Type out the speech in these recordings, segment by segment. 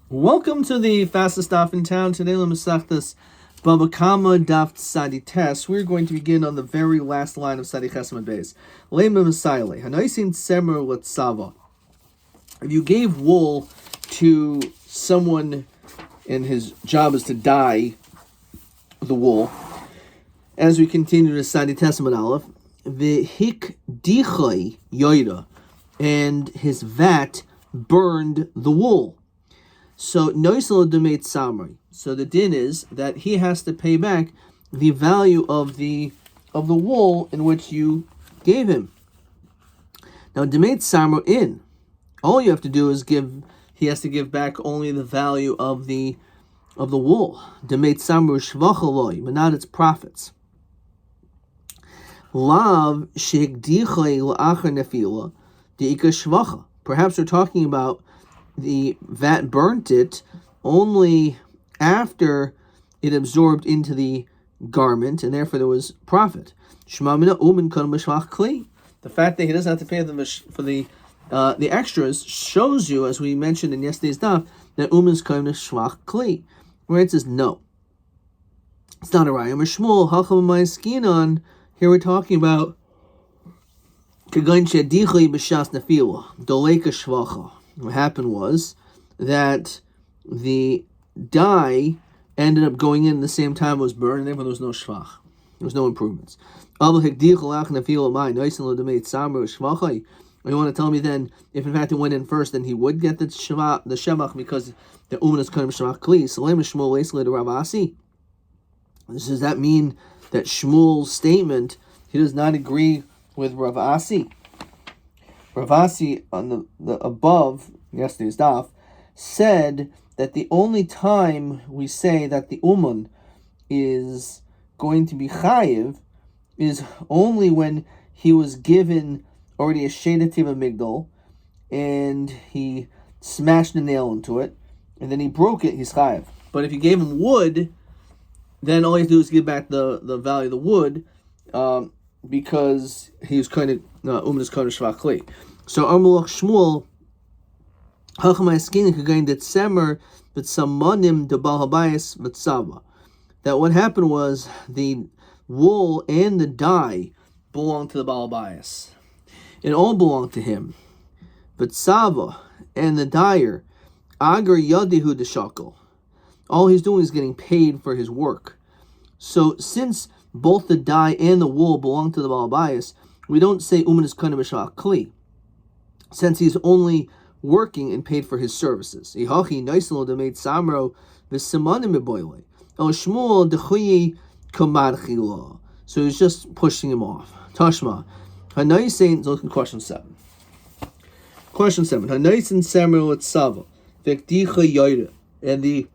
Welcome to the fastest stop in town. Today, Lemesachtas Bava Daf Sadi Tes. We're going to begin on the very last line of Sadi Chesed Beis. Lema Mesaile Hanaisin Semer Letzava. If you gave wool to someone and his job is to dye the wool, as we continue to Sadi Testament Aleph, the Hik Dichai Yoida, and his vat burned the wool. So noisel demate samri. So the din is that he has to pay back the value of the wool in which you gave him. Now demate samra in. All you have to do is he has to give back only the value of the wool. Demate samru shvachaloi, but not its profits. Lav shehigdichai la'achar nefila deika shvacha. Perhaps we're talking about the vat burnt it only after it absorbed into the garment, and therefore there was profit. The fact that he doesn't have to pay for the extras shows you, as we mentioned in yesterday's daf, that uman's kind of shvach kli. Where it says no, it's not a rayam or shmuel hacham ma'askinon. Here we're talking about kagan shedichli b'shas nefila doleka shvacha. What happened was that the dye ended up going in the same time it was burned, and therefore there was no shvach. There was no improvements. You want to tell me then, if in fact it went in first, then he would get the shevach because the uman is kind of shvach kli. Does that mean that Shmuel's statement, he does not agree with Rav Asi? Rav Asi on the above yesterday's daf said that the only time we say that the uman is going to be chayiv is only when he was given already a shedativ amigdal and he smashed a nail into it and then he broke it, he's chayiv. But if you gave him wood, then all you have to do is give back the value of the wood, because he was kind of uman is kind of shvach. So Amulach Shmuel Hachamai Skin Kagain that Semer but Samanim de Balhabayas Vatsava. That what happened was the wool and the dye belonged to the Balhabayas. It all belonged to him. Vatsava and the dyer Agar Yadihu de Shakel. All he's doing is getting paid for his work. So since both the dye and the wool belong to the Balhabayas, we don't say uman is kind of a kli, since he's only working and paid for his services. So he's just pushing him off. Tashma. Look at question 7. Question 7. And the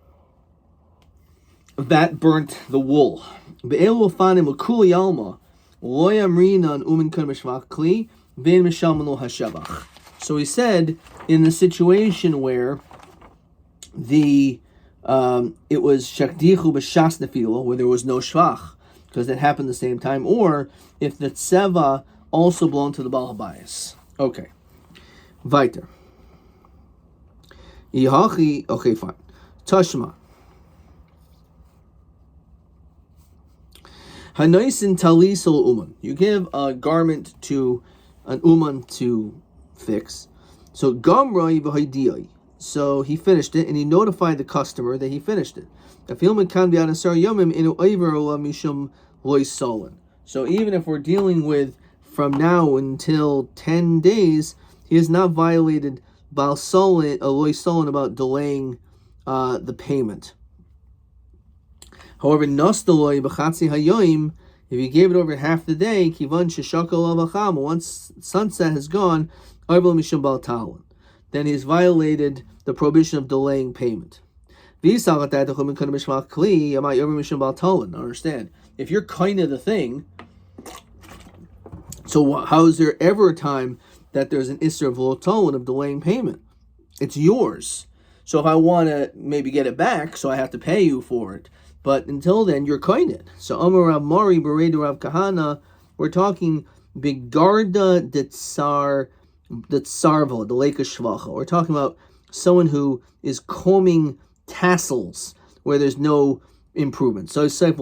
that burnt the wool. So he said, in the situation where it was shakdichu b'shas nefila, where there was no shvach, because that happened at the same time, or if the tseva also belonged to the Baal Habayis. Okay. Weiter. Okay, fine. Tashma. Hanaisin talisol uman. You give a garment to an uman to fix. So gamrai v'haidiyai. So he finished it, and he notified the customer that he finished it. So even if we're dealing with from now until 10 days, he has not violated Baal Solon, Loy Solon, about delaying the payment. However, Nostaloi b'chatzi hayoim, if you gave it over half the day, kivan sheshakal avacham, once sunset has gone, arvel mishum bal talon, then he's violated the prohibition of delaying payment. Understand? If you're kind of the thing, so how is there ever a time that there's an isser of lo talon, of delaying payment? It's yours. So if I want to maybe get it back, so I have to pay you for it. But until then, you're kained. So Amar Rav Mari Beredu Rav Kahana, we're talking Bigarda de Tsarva, the Lake of Shvacha. We're talking about someone who is combing tassels where there's no improvement. So it's like,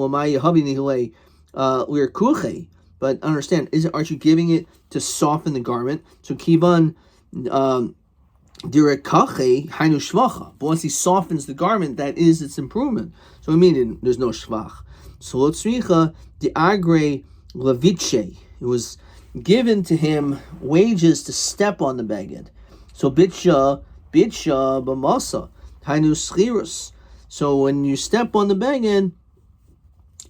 but understand, aren't you giving it to soften the garment? So kivan direkache hainu shvacha. But once he softens the garment, that is its improvement. So I mean, there's no shvach. So lotzricha diagre leviche. It was given to him wages to step on the beged. So bitcha b'masa hainu schirus. So when you step on the beged,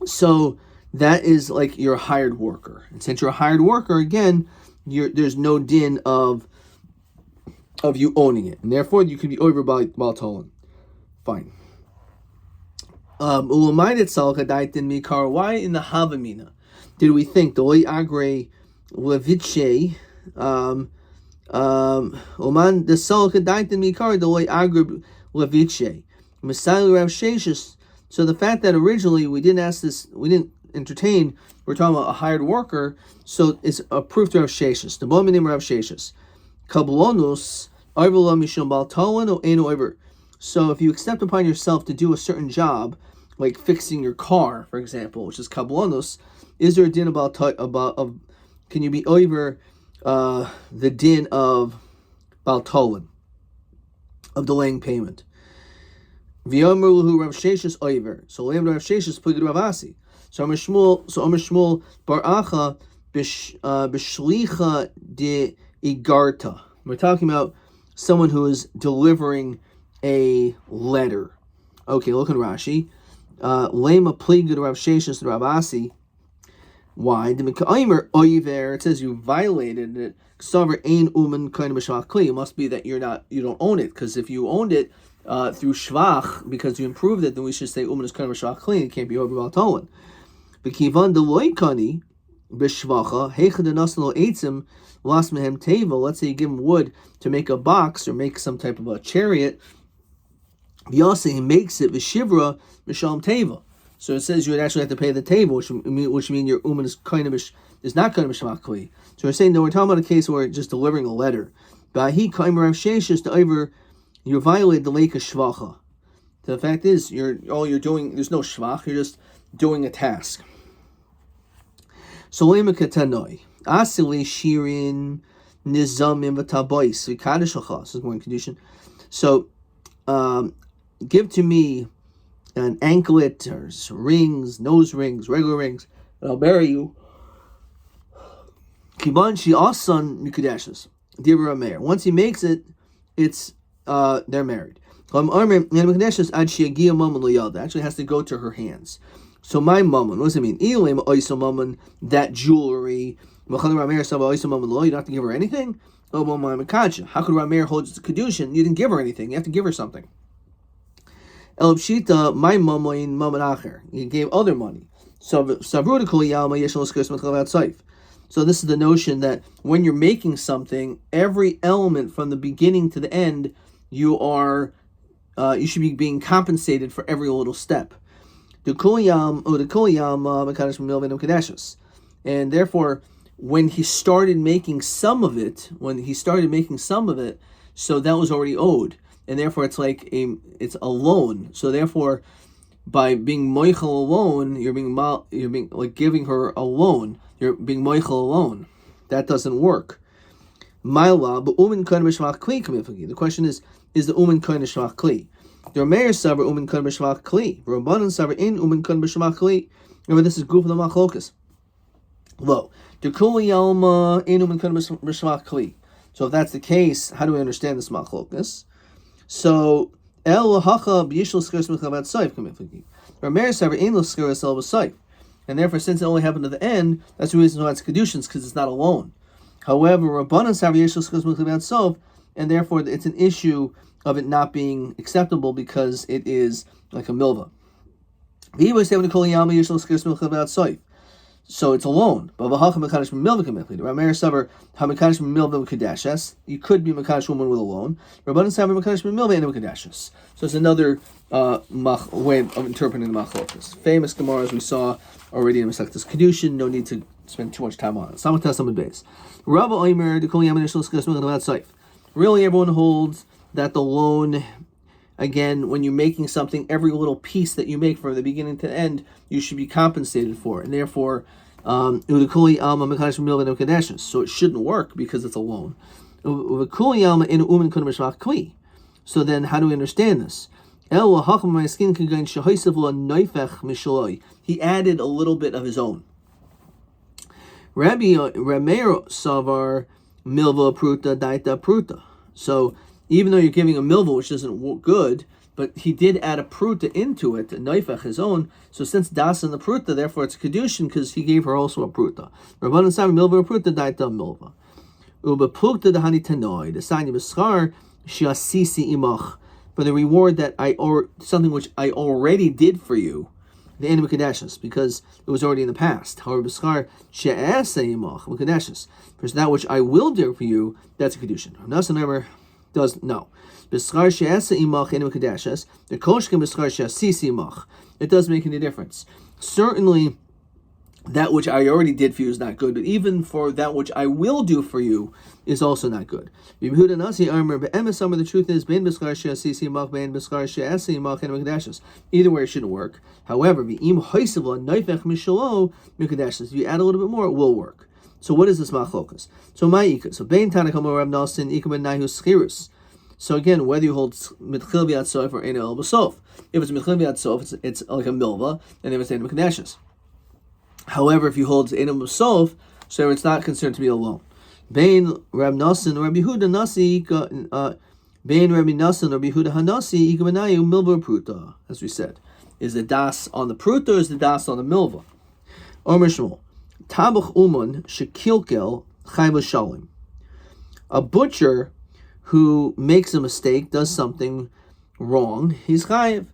so that is like you're a hired worker. And since you're a hired worker, again, there's no din of you owning it. And therefore, you can be over by Baltolan. Fine. Why in the Havamina did we think the Loi Agre Leviche Oman the Salka Daitin Mikar the Loi Agre Leviche Messiah Rav Sheshis? So the fact that originally we didn't entertain, we're talking about a hired worker, so it's a proof to Rav Sheshis. The moment name Rav Sheshis. Kabbalonus Arvela Mishum Baltolan or Eno Ever. So if you accept upon yourself to do a certain job, like fixing your car, for example, which is kabbalos, is there a din about can you be over the din of baltolan, of delaying payment? V'yamru Rav Sheshis over. So Rav Sheshis put Rav Asi. So Amar Shmuel Bar Acha b'shlicha de igarta. We're talking about someone who is delivering a letter. Okay, look at Rashi. Lema pliga to Rav Sheshis to Rav Asi. Why? It says you violated it. It must be that you don't own it, because if you owned it through shvach, because you improved it, then we should say uman is kind of shvach clean. It can't be over baltolan. B'kivan deloikani b'shvacha heichad naslo eitzim las mehem teva. Let's say you give him wood to make a box or make some type of a chariot. V'yasa he makes it v'shivra v'shalom teva. So it says you would actually have to pay the table, which means your uman is kind of is not kind of shvach clean. So we're saying that we're talking about a case where just delivering a letter. Ba'hi kaimer Rav Sheshis to over. You violate the lake of shvacha. The fact is, all you're doing, there's no shvach, you're just doing a task. So lema katanoi asili shirin nizamim v'tabois v'kadosh l'cha. This is one condition. So, give to me an anklet or rings, nose rings, regular rings, and I'll marry you. Kiban shi asan mikudeshes. Dibra Meir. Once he makes it, it's they're married. That actually has to go to her hands. So my mammon, what does it mean? That jewelry. You don't have to give her anything. How could Rameir hold the kedushin? You didn't give her anything. You have to give her something. El Pshita, my mammon acher. You gave other money. So this is the notion that when you're making something, every element from the beginning to the end, you should be being compensated for every little step. And therefore, when he started making some of it, so that was already owed, and therefore it's it's a loan. So therefore, by being moichel alone, you're being like giving her a loan. You're being moichel alone. That doesn't work. The question is the umen kohen shvach kli? The Rameir saver umen kohen b'shvach kli. Rabbanan saver in umen kohen b'shvach kli. Remember, this is guf of the machlokas. Lo, the kuli yalma in umen kohen b'shvach kli. So if that's the case, how do we understand this machlokas? So el hacha b'yishol skers mechavat soif kamifiki. Rameir saver in lo skers el b'soif. And therefore, since it only happened to the end, that's the reason why it's kedushins, because it's not a loan. However, Rabbanan saver yishol skers mechavat soif, and therefore it's an issue of it not being acceptable because it is like a milva. So it's a loan. You could be Mekadosh woman with a loan. So it's another way of interpreting the machlokas. Famous Gemara, as we saw already in Masechtas Kedushin. No need to spend too much time on it. Really, everyone holds that the loan, again, when you're making something, every little piece that you make from the beginning to the end, you should be compensated for, and therefore, so it shouldn't work because it's a loan. So then, how do we understand this? He added a little bit of his own. Rabbi Rameir Savar Milva Pruta Daita Pruta. So even though you're giving a milva, which isn't good, but he did add a pruta into it, a neifach, his own. So since das and the pruta, therefore it's kedushin because he gave her also a pruta. Rabbanan Savar Milva Pruta Daita Milva. Uba Plukta Dahani Tanoi, the sign of Beskar, Shiasisi Imach, for the reward that something which I already did for you, the end of Kadeshus, because it was already in the past. However, Beskar She'asa Imach, Kadeshus, for that which I will do for you, that's a kedushin. Nasa never does, no. Beskar She'asa Imach, end of Kadeshus, the Koshkin Beskar She'asisi Imach. It doesn't make any difference. Certainly, that which I already did for you is not good, but even for that which I will do for you is also not good. The truth is, either way it shouldn't work. However, if you add a little bit more, it will work. So what is this machlokas? So again, whether you hold mitchil v'yad sof or ein el b'sof. If it's mitchil v'yad sof, it's like a milva, and if it's ein mekadeshes. However, if you hold Einam Sof, so it's not considered to be a loan. Bain Rab Nasan, Rabbi Huda Nasi, Bain Rabbi Nasan, Rabbi Huda Hanasi, Ikamanayu, Milva Pruta, as we said. Is the das on the Pruta or is the das on the Milva? Omer Shmuel, Tabach Uman, Shekilkel, Chayva Shalim. A butcher who makes a mistake, does something wrong, he's chayiv.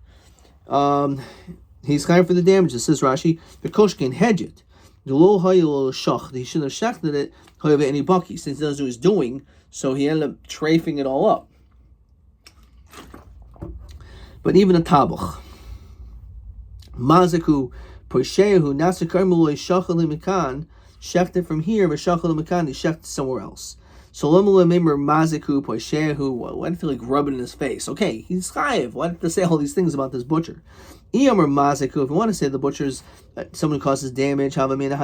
He's chayav for the damages. Says Rashi, the koshkin hedge it. He should have shechted it. However, any bucky, since he doesn't know what he's doing, so he ended up trafing it all up. But even a tabuch, mazaku poshehu nasakarmuloi shachal shechted from here, but shachal mikan he shechted somewhere else. So lemur mazaku poshehu. Why did he like rub it in his face? Okay, he's chayav. Why did they say all these things about this butcher? If you want to say the butcher's someone who causes damage, maybe it's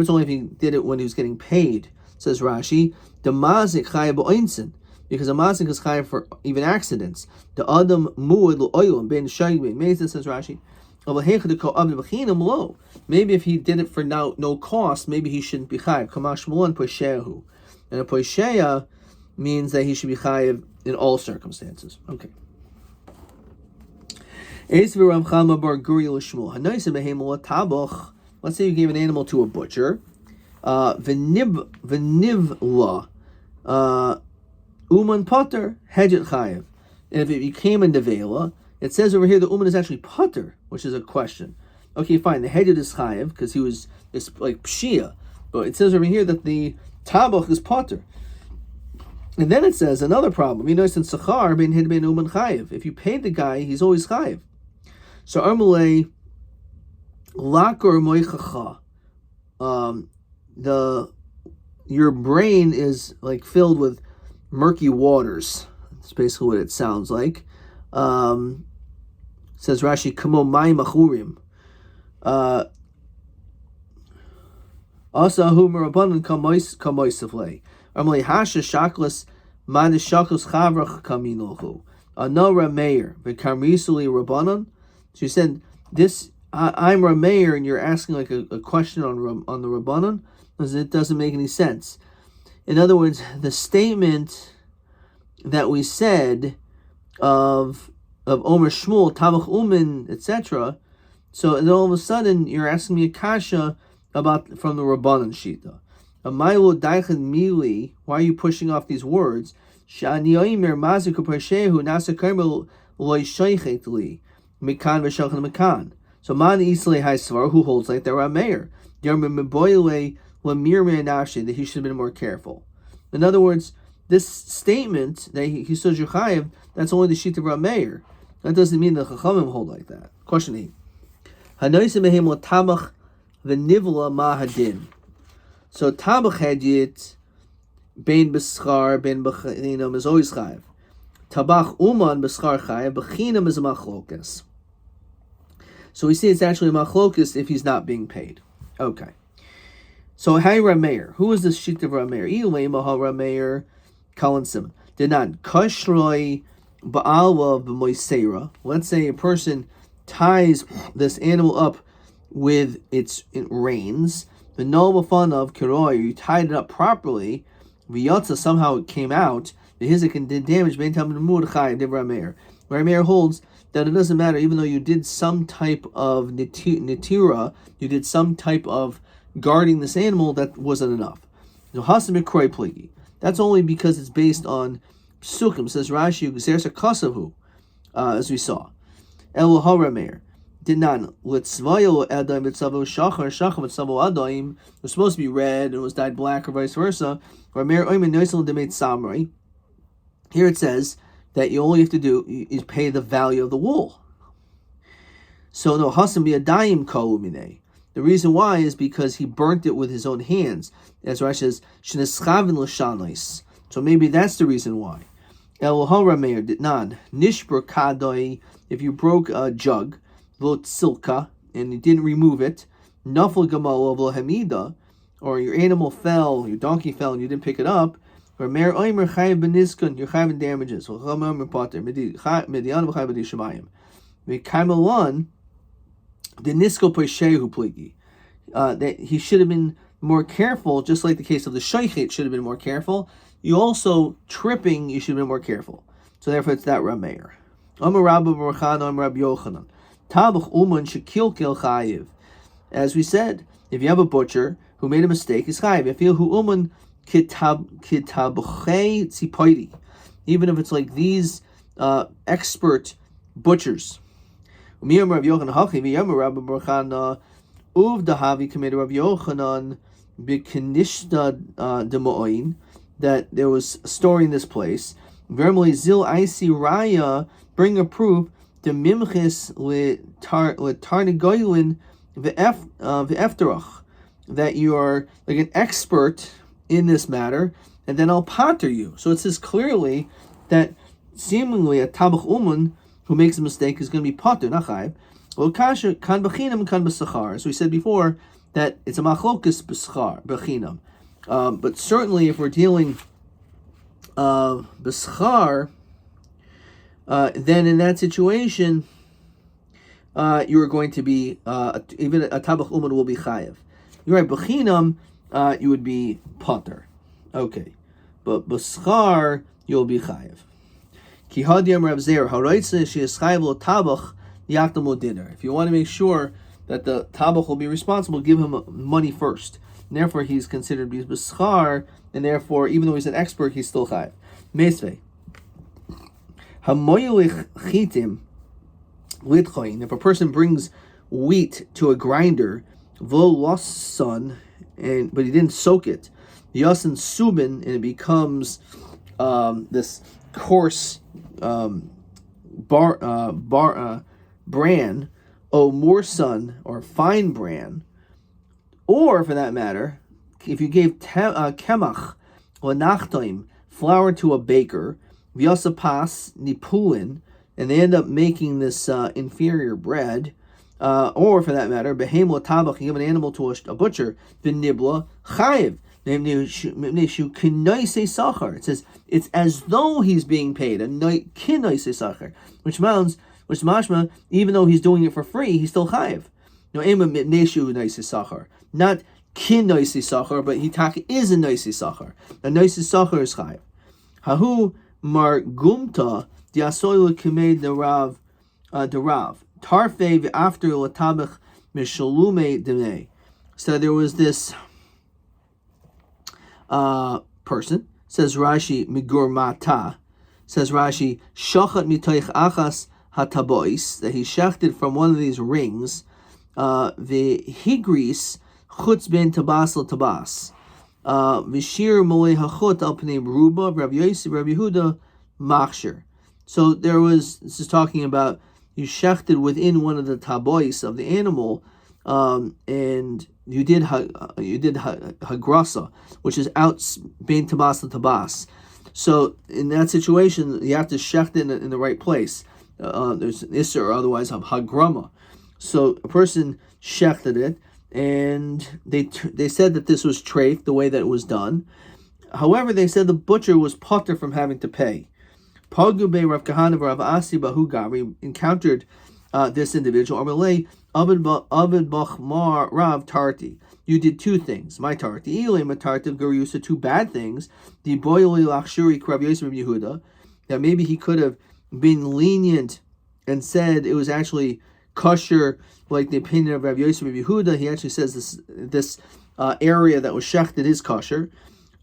only if he did it when he was getting paid. Says Rashi, the mazik chayav b'oinsin, because a mazik is chayav for even accidents. The adam muad l'oylam ben shayim ben mezid, says Rashi. Maybe if he did it for no cost, maybe he shouldn't be chayav. Kamash mulan poshehu, and a posheya means that he should be chayav in all circumstances. Okay. Let's say you gave an animal to a butcher. V'nivla uman potter hedget chayev. And if it became a nevela, it says over here the uman is actually potter, which is a question. Okay, fine. The hedget is chayev because it's like pshia, but it says over here that the tabach is potter. And then it says another problem. You know, it's in sachar ben hid ben uman chayev. If you paid the guy, he's always chayev. So Armulei Lakor Moichacha. Your brain is like filled with murky waters. That's basically what it sounds like. Says Rashi, Kamo Mai Machurim. Asahu Merabanan Kamoisafle. Armulei Hasha Shaklas Manish Shaklas Chavrach Kaminohu. Anora Meir. Vikarmisuli Rabanan. So you said this. I'm Rameir, and you're asking like a question on the Rabbanon. It doesn't make any sense. In other words, the statement that we said of Omer Shmuel, Tabach Umin, etc. So then all of a sudden you're asking me a kasha about from the Rabbanon Shita. Amaylo Daichan Mili. Why are you pushing off these words? Shani Oimer Maziku Pershehu Nasa Karmel Loy Shoichet Li. Mikan v'shachan mikan. So man islay haisvar, who holds like the Rameir, that he should have been more careful. In other words, this statement that he says Yechayev, that's only the sheet of Rameir. That doesn't mean the Chachamim hold like that. Question 8. Hanoisim behem l'tabach v'nivla mahadin. So tabach hedjit bein b'schar, bein b'chinam is always chayiv. Tabach uman b'schar chayiv, b'chinam is a machlokas. So we see it's actually a machlokas if he's not being paid. Okay. So Hay Rameir, who is the sheet of Rameir? Ilay Maha Rameir, Kalan Simon. Dinan Kashroi Ba'alwa b'moisera. Let's say a person ties this animal up with its reins. The noble fun of Kiroi, you tied it up properly. V'yotza, somehow it came out. The hizik and did damage. Ben Talmud Mordechai Div Rameir. Rameir holds that it doesn't matter, even though you did some type of nitira, you did some type of guarding this animal, that wasn't enough. That's only because it's based on psukim. Says Rashi, as we saw. El harameir dinan litzvayo adaim litzavo shachar shachar litzavo adaim was supposed to be red and it was dyed black or vice versa. Rameir oimen noisel demet samrai. Here it says that you only have to do is pay the value of the wool. So no hasam be a daim kolumine. The reason why is because he burnt it with his own hands. As Rashi says, sheneschavin l'shanos. So maybe that's the reason why. El harameir ditnan nishber kadoi. If you broke a jug, v'lo silka, and you didn't remove it, nafal gamalo v'lo hamida, or your animal fell, your donkey fell, and you didn't pick it up. Rameir oimer chayiv beniskun. You're chayiv in damages. V'chamer pater median v'chayiv b'dishamayim. V'kaimelon. The nisko peshehu pligi, that he should have been more careful, just like the case of the shaychet should have been more careful. You also tripping, you should have been more careful. So therefore, it's that Rameir. Amar Rabbi Barachana, Amar Rabbi Yochanan, Tabach uman shekilkel chayiv. As we said, if you have a butcher who made a mistake, he's chayiv. If you hu uman kitabchei tzipoidi, even if it's like these expert butchers. Miyam Rav Yochanan Hachi, Miyam Rabbi Barachana, Uv Dahavi committed Rav Yochanan Bikinishta Demoin, that there was a story in this place. Vermely Zil Isi Raya, bring a proof, the Mimchis Tarnigoylin V'efterach, that you are like an expert in this matter, and then I'll pater you. So it says clearly that seemingly a Tabach Uman who makes a mistake is going to be pater, not chayiv. Well, kasher kan b'chinam kan b'sachar. So we said before that it's a machlokas b'chinam. But certainly if we're dealing b'schar, then in that situation, you are going to be, even a tabach uman will be chayiv. You're right, b'chinam, you would be pater. Okay. But b'schar, you'll be chayiv. If you want to make sure that the tabach will be responsible, give him money first. And therefore, he's considered to be b'schar, and therefore, even though he's an expert, he's still chayiv. Mesvei. Hamoyelich chitim litchoin. If a person brings wheat to a grinder, vo lost son, but he didn't soak it, yasin subin, and it becomes this coarse bran, o morsan, or fine bran, or for that matter, if you gave kemach lenachtoim, flour to a baker, v'yasapas nipulin, and they end up making this inferior bread, or for that matter, behem tabach, you give an animal to a butcher, v'nibla chayiv. It says it's as though he's being paid, a which mashma, even though he's doing it for free, he's still chayiv. Not kin noisei sachar, but hitaka is a noisei sachar. A noisei sachar is chayiv. Hahu mar gumta diasoil kimed derav tarfe v'after latabach mishalume demei. So there was this person, says Rashi, migur mata, says Rashi, shachat mitoich achas hatabois, that he shechted from one of these rings, the higris chutz ben tabas la tabas, v'shir molei hachut al pnei ruba, Rabbi Yosef, Rabbi Yehuda, machshir. So this is talking about, you shechted within one of the tabois of the animal, and you did hagrasa, which is out bein tabas to tabas. So in that situation, you have to shecht in the right place. There's an isser, or otherwise hagrama. So a person shechted it, and they said that this was treif, the way that it was done. However, they said the butcher was potter from having to pay. Pagube Rav Kahana Rav Asi Bahu Gari encountered this individual. Amalei Avid Bachmar Rav Tarti. You did two things. My Tarti. Ile Matarti Garusa, two bad things. The Boyli Lachshuri Krav Yosef Yehuda. That maybe he could have been lenient and said it was actually kosher, like the opinion of Rav Yosef Yehuda. He actually says this area that was shechted is kosher.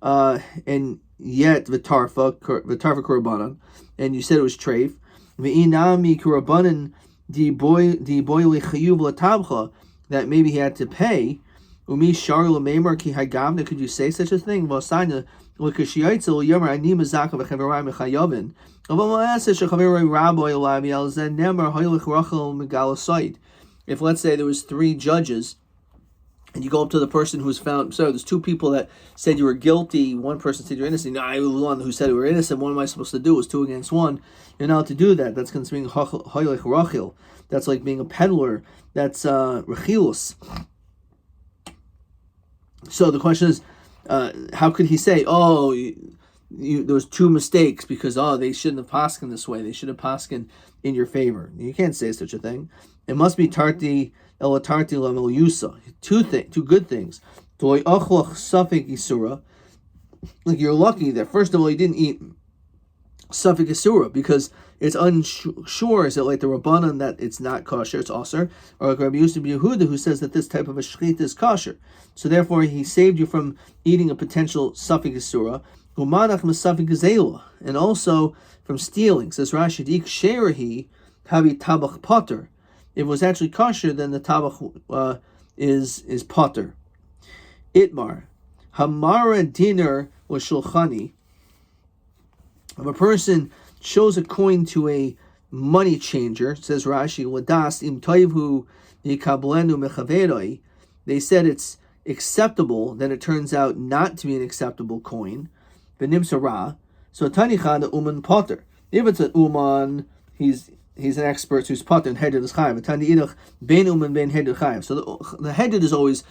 And yet v'tarfa korbanon, and you said it was treif. V'inami korbanon di boili chayuv latabcha, that maybe he had to pay. Umi shar l'meimar ki hagavna, could you say such a thing? V'asayna l'kashiyitzel yomer ani mazaka v'chaverai mechayavin. Avama'aseh shechaverai rabbi olavi al zen nemer hoylich rachel megalasait. If, let's say, there was 3 judges, and you go up to the person who's found, so there's 2 people that said you were guilty, one person said you're innocent, no, I was the one who said you were innocent, what am I supposed to do? It was 2 against 1. You're not to do that. That's considered being hoylech rachil. That's like being a peddler. That's rachilus. So the question is, how could he say, there was 2 mistakes because, they shouldn't have paskin this way. They should have paskin in your favor. You can't say such a thing. It must be tarti elatarti lamel yusa. 2 good things. Like you're lucky that first of all you didn't eat safek isura because it's unsure. Is it like the Rabbanan that it's not kosher, it's aser, or like Rabbi Yosef Yehuda who says that this type of a shechita is kosher? So therefore he saved you from eating a potential safek isura. And also from stealing. Says Rashi, "Ik sherahi havi tabach potter." If it was actually kosher, then the tabach is potter. Itmar hamara dinner was shulchani. If a person shows a coin to a money changer, says Rashi, "Ladas im toivhu yikablenu mechaveroi." They said it's acceptable, then it turns out not to be an acceptable coin. Benimsara. So tanicha the uman potter. If it's an uman, he's an expert who's potter and headed is chayiv. Tani idach ben uman ben headed chayiv. So the headed is always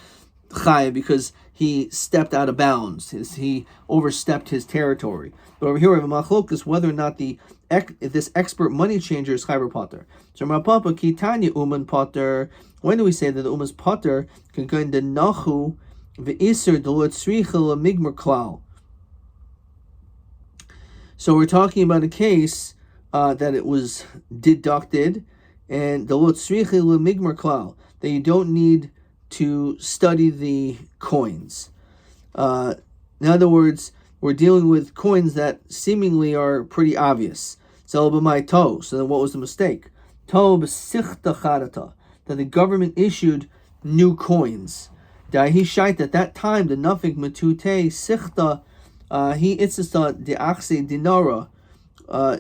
chayiv because he stepped out of bounds. He overstepped his territory. But over here we have a machlok is whether or not if this expert money changer is chayiv or potter. So Rapapa kitanya uman potter. When do we say that the uman's potter can go into nachu ve'iser delot tzricha lemigmar klal? So we're talking about a case that it was deducted, and the lot tzricha lemigmar klal, that you don't need to study the coins. In other words, we're dealing with coins that seemingly are pretty obvious. So then what was the mistake? That the government issued new coins. At that time, the nafik matute sichta. He insisted the achse dinara.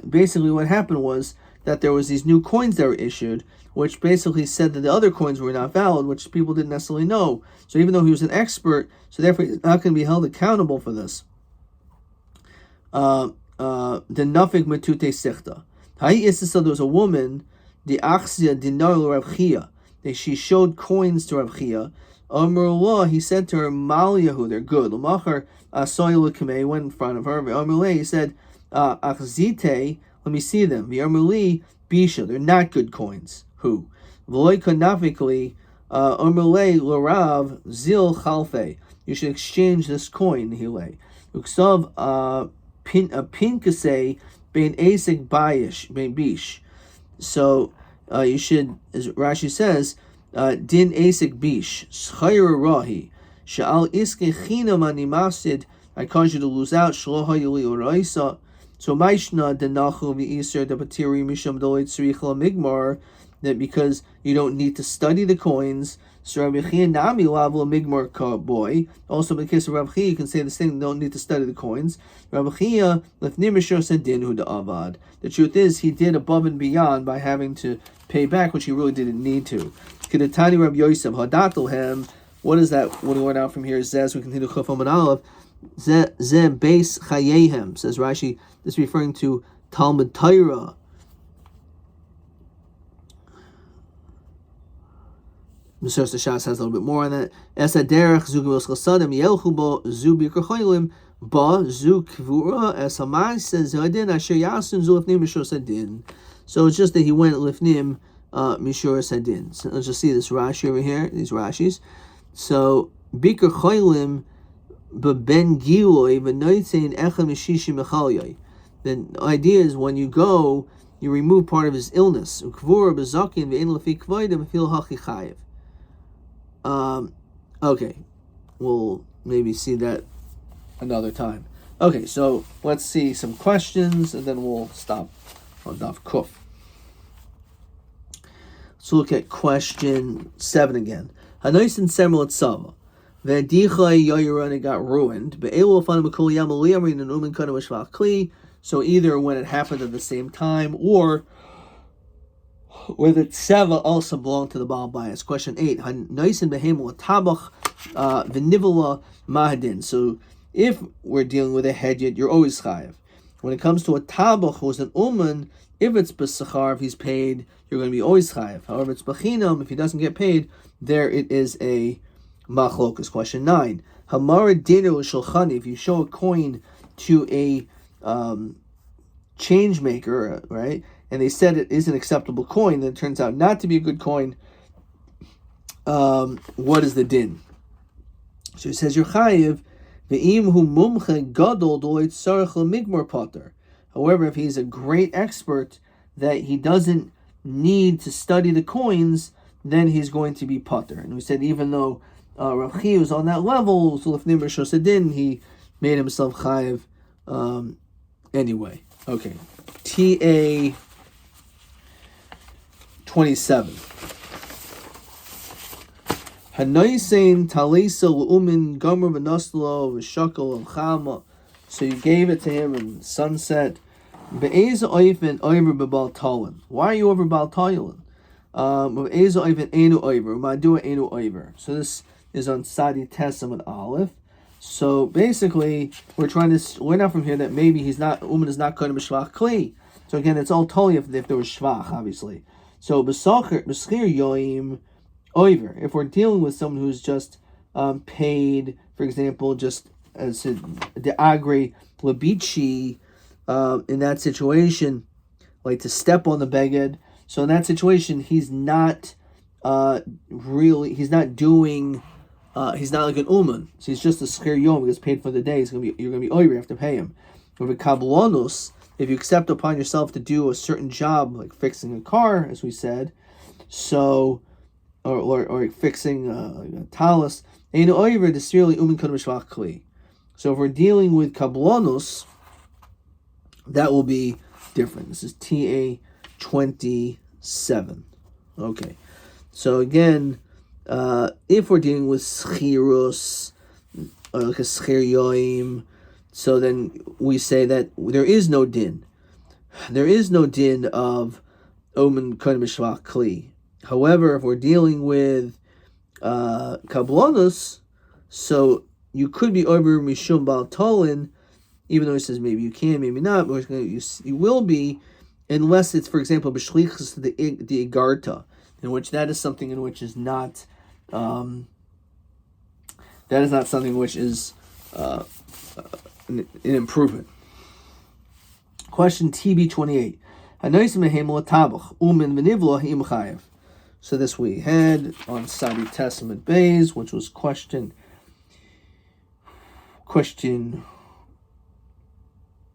Basically, what happened was that there was these new coins that were issued, which basically said that the other coins were not valid, which people didn't necessarily know. So even though he was an expert, so therefore he's not going to be held accountable for this. The nafik matute sichta. He insisted there was a woman, the achse dinara Rav Chia. She showed coins to Rav Chia. Amrullah, he said to her, Mal Yahu, they're good. L'machar asoy l'kamei, went in front of her. Amrullah, he said, Achzite, let me see them. Amrullah, Bisha, they're not good coins. Who? V'loy kanafikli, Amrullah l'rav zil chalfe. You should exchange this coin, Hile. Uksav pinkase bein asik bayish, bein bish. So, you should, as Rashi says, din asik bish schayra rahi sha'al iske chinam ani mafsid. I cause you to lose out. Shlo hayuli oraisa. So maishna denachu v'iser depatiri misham dolit tzricha migmar, that because you don't need to study the coins. So Rabbi Chia nami lavla migmar boy. Also, in the case of Rabbi Chia, you can say the same. Don't need to study the coins. Rabbi Chia lefnim mishor said dinhu avad. The truth is, he did above and beyond by having to pay back, which he really didn't need to. Kidetani Rabbi Yosef Hadatul. What is that? What do we learn out from here? Zez, we continue Chuf Amud Aleph. Ze Beis Chayehem, says Rashi. This is referring to Talmud Torah. Mesoras Shas has a little bit more on that. Esa derech zu gevos chasadim yelchu bo zu bikar cholim ba zu kvura es hama'aseh zedin asher yasun zu lifnim mishuras hadin. So it's just that he went lifnim mishuras hadin. So let's just see this Rashi over here. These Rashis. So bikar cholim beben giloi v'noitzein echad mishishim mechalyai. The idea is when you go, you remove part of his illness. Ukvura bezakin ve'en lefi kvoidim fil hachi chayev. Okay, we'll maybe see that another time. Okay, so let's see some questions, and then we'll stop on Daf Kuf. Let's look at question 7 again. Hanais and Semel at Sava. V'adichai yoyirani got ruined. Be'elu afanu b'kol yam aliyamrin and umin kana v'shvach kli. So either when it happened at the same time, or whether Tseva also belonged to the Baal Bias. Question 8. Hanaisin behemel tabach v'nivala mahadin. So if we're dealing with a hedyot, you're always chayev. When it comes to a tabach who's an uman, if it's b'sachar, if he's paid, you're going to be always chayev. However, it's b'chinam, if he doesn't get paid, there it is a machlokas. Question 9. Hamara dinu l'shulchani. If you show a coin to a change maker, right, and they said it is an acceptable coin, then it turns out not to be a good coin, what is the din? So he says, you're chayiv, ve'im hu mumche gadol doit sarach l'migmor potter. However, if he's a great expert that he doesn't need to study the coins, then he's going to be potter. And we said even though Rabbi was on that level, so if Nimr Shosadin, he made himself chayiv anyway. Okay. TA 27. Hanaisein talisa l'umin gomer v'noslo v'shakal v'chama. So you gave it to him in sunset. Be'eza oifen oiver b'bal talin. Why are you over bal talin? Be'eza oifen enu oiver. Ma'adua enu oiver. So this is on Sadi Tesam and Aleph. So basically, we're trying to learn out from here that maybe Uman is not going to be shvach kli. So again, it's all totally if there was shvach, obviously. So b'schir yoim oiver. If we're dealing with someone who's just paid, for example, just as the agri labichi, in that situation, like to step on the beged. So in that situation, he's not doing. He's not like an uman. So he's just a schir yom. He gets paid for the day. You're gonna be oiver. You have to pay him. With a kablanus, if you accept upon yourself to do a certain job, like fixing a car, as we said, so or fixing a talus, ein oiver desirli uman kodem shvach kli. So if we're dealing with kablanus, that will be different. This is TA 27. Okay. So again, if we're dealing with schirus, or like a schir yoim, so then we say that there is no din. There is no din of omen kodem shvach kli. However, if we're dealing with kablanus, so you could be over mishum bal tolin, even though he says maybe you can, maybe not, but you will be, unless it's, for example, b'shlichus to the igarta, in which that is something in which is not, that is not something which is an improvement. Question TB28. So this we had on Sadi Testament Bays, which was question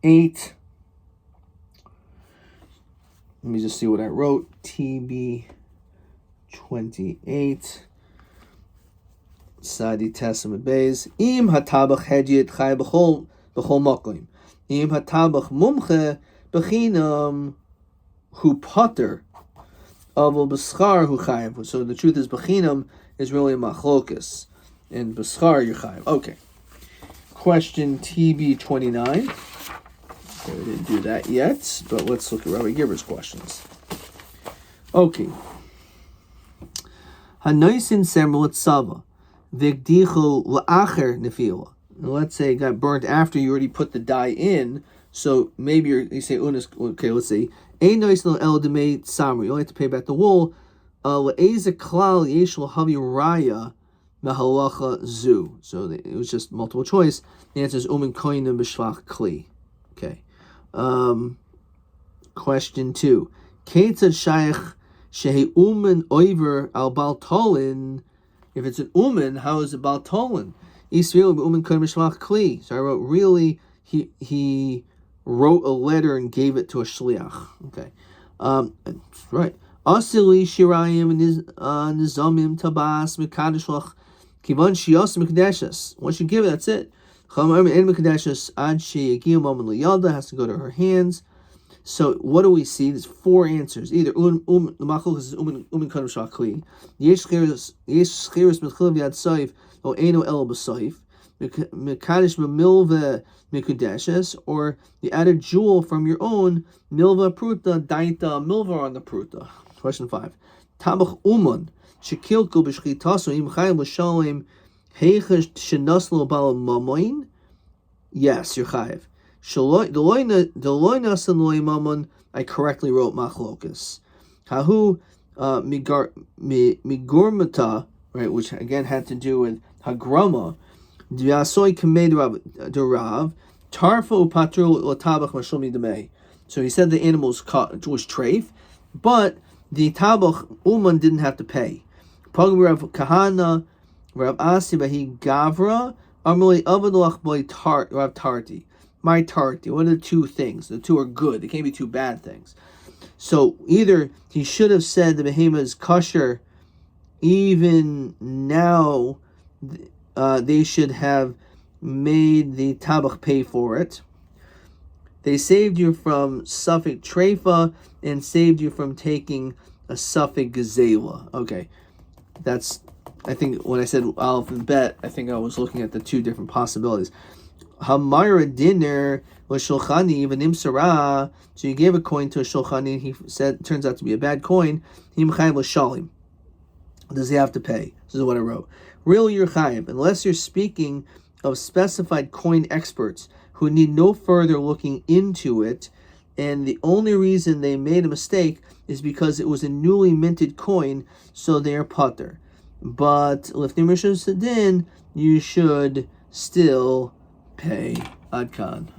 8. Let me just see what I wrote. TB28. Sadi Testament Bays. Im hatabach hedjit chay b'chol makom. Im hatabach mumche b'chinam hu potter avol b'schar hu chayav. So the truth is b'chinam is really a machlokas, and b'schar you chayav. Okay. Question TB29. So we didn't do that yet, but let's look at Rabbi Giver's questions. Okay. Hanoisin semel tzava, vigdicho la'acher nefila. Let's say it got burnt after you already put the dye in. So maybe you say unas. Okay, let's say ein noisel el demei samri. You only have to pay back the wool. Le'eza klal yesh l'havi raya mehalacha zu. So it was just multiple choice. The answer is umin koinim b'shvach kli. Okay. Question 2. Ketzad shayach shehi umin oiver al baltolin. If it's an umin, how is it baltolin? Israel umin koinim b'shvach kli. So I wrote really he wrote a letter and gave it to a shliach. Okay. Right. Asili shirayim nizamim tabas mikadishlach kivan shiyas mikadeshas. Once you give it, that's it. Chamar en mikadeshas ad sheyagiyum amen liyalda has to go to her hands. So what do we see? There's 4 answers. Either the machlok is umin kadam shakli. Yesh chiras mitchilav yad saif o eno el b'saif. Mekadish b'milva mikudeshes, or you add a jewel from your own milva pruta daita milva on the pruta. Question 5. Tabach uman shekilku b'shchitaso im chayim l'shalim heichash shenaslo bal mamoin. Yes, you're chayiv. I correctly wrote machlokas. Hahu migormata, right, which again had to do with hagrama. Dviasoy kamed rav tarfo patru latabach mashumi demei. So he said the animals was treif, but the tabach uman didn't have to pay. Pagam Rav Kahana, Rav Asi bahi gavra, amrli avadolach boy Rav Tarti. My tarti. What are the 2 things? The 2 are good. They can't be 2 bad things. So either he should have said the behema is kosher, even now they should have made the tabach pay for it. They saved you from suffix treifa and saved you from taking a suffix gazela. Okay, that's, I think when I said aleph and bet, I think I was looking at the 2 different possibilities. Hamara dinner was shulchani v'nim sarah. So you gave a coin to a shulchani, and he said it turns out to be a bad coin. Him chayim l'shalim. Does he have to pay? This is what I wrote. Really, you're chayim, unless you're speaking of specified coin experts who need no further looking into it, and the only reason they made a mistake is because it was a newly minted coin, so they are pater. But lifnim rishon sedin, you should still pay. Ad kan.